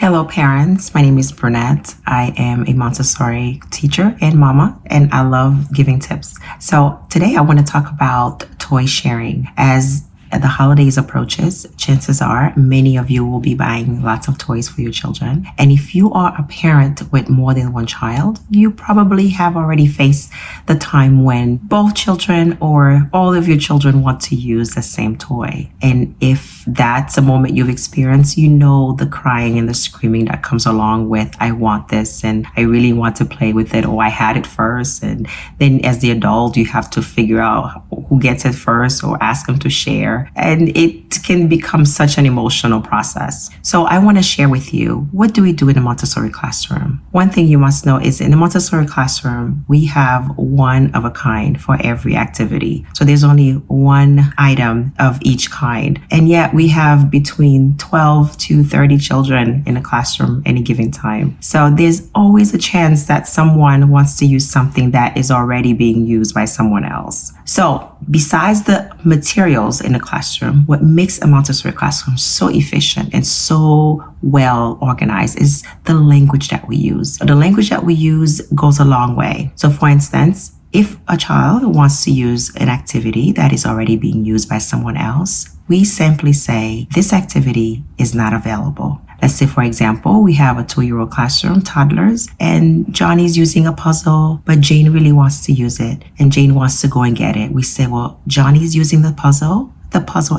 Hello, parents. My name is Brunette. I am a Montessori teacher and mama, and I love giving tips. So today I want to talk about toy sharing. As the holidays approaches, chances are many of you will be buying lots of toys for your children. And if you are a parent with more than one child, you probably have already faced the time when both children or all of your children want to use the same toy. And if that's a moment you've experienced, you know the crying and the screaming that comes along with, I want this and I really want to play with it, or I had it first. And then as the adult, you have to figure out who gets it first or ask them to share. And it can become such an emotional process. So I want to share with you, what do we do in a Montessori classroom? One thing you must know is in a Montessori classroom, we have one of a kind for every activity. So there's only one item of each kind. And yet we have between 12 to 30 children in a classroom any given time. So there's always a chance that someone wants to use something that is already being used by someone else. So besides the materials in the classroom, what makes a Montessori classroom so efficient and so well organized is the language that we use. The language that we use goes a long way. So for instance, if a child wants to use an activity that is already being used by someone else, we simply say, this activity is not available. Let's say, for example, we have a 2-year-old classroom, toddlers, and Johnny's using a puzzle, but Jane really wants to use it, and Jane wants to go and get it. We say, well, Johnny's using the puzzle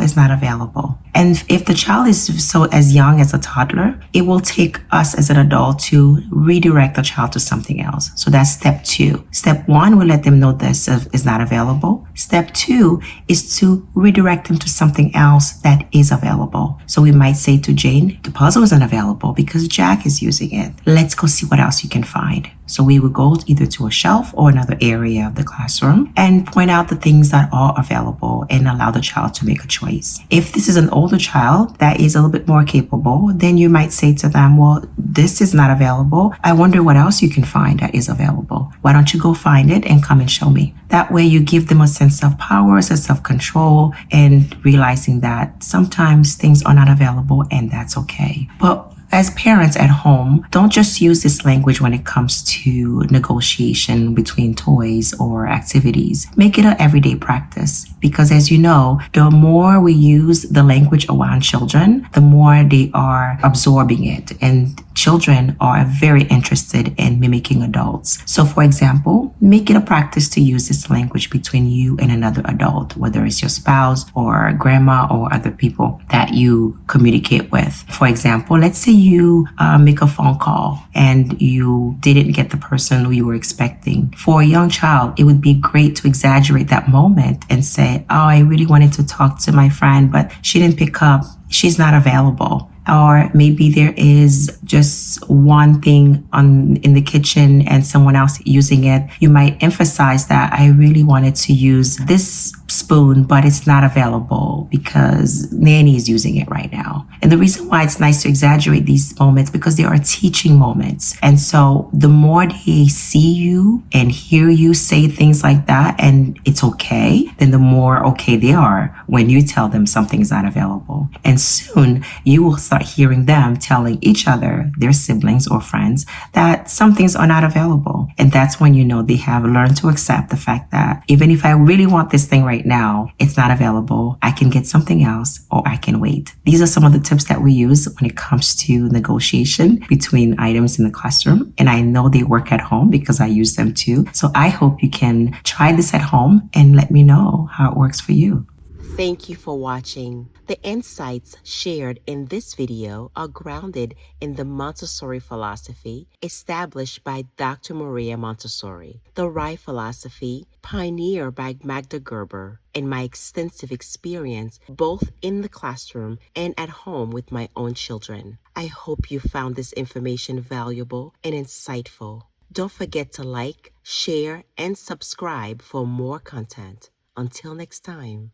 is not available. And if the child is so as young as a toddler, it will take us as an adult to redirect the child to something else. So that's step 2. Step 1, we let them know this is not available. Step 2 is to redirect them to something else that is available. So we might say to Jane, the puzzle isn't available because Jack is using it. Let's go see what else you can find. So we would go either to a shelf or another area of the classroom and point out the things that are available and allow the child to make a choice. If this is an older child that is a little bit more capable, then you might say to them, well, this is not available. I wonder what else you can find that is available. Why don't you go find it and come and show me? That way you give them a sense of power, a sense of control, and realizing that sometimes things are not available and that's okay. But as parents at home, don't just use this language when it comes to negotiation between toys or activities. Make it an everyday practice because, as you know, the more we use the language around children, the more they are absorbing it. And children are very interested in mimicking adults. So, for example, make it a practice to use this language between you and another adult, whether it's your spouse or grandma or other people that you communicate with. For example, let's say you make a phone call and you didn't get the person who you were expecting. For a young child, it would be great to exaggerate that moment and say, oh, I really wanted to talk to my friend, but she didn't pick up. She's not available. Or maybe there is just one thing in the kitchen and someone else using it. You might emphasize that I really wanted to use this spoon, but it's not available because Nanny is using it right now. And the reason why it's nice to exaggerate these moments because they are teaching moments. And so the more they see you and hear you say things like that and it's okay, then the more okay they are when you tell them something is not available. And soon you will start hearing them telling each other, their siblings or friends, that some things are not available. And that's when you know they have learned to accept the fact that even if I really want this thing right now, it's not available. I can get something else or I can wait. These are some of the tips that we use when it comes to negotiation between items in the classroom. And I know they work at home because I use them too. So I hope you can try this at home and let me know how it works for you. Thank you for watching. The insights shared in this video are grounded in the Montessori philosophy established by Dr. Maria Montessori, the right philosophy pioneered by Magda Gerber, and my extensive experience both in the classroom and at home with my own children. I hope you found this information valuable and insightful. Don't forget to like, share, and subscribe for more content. Until next time.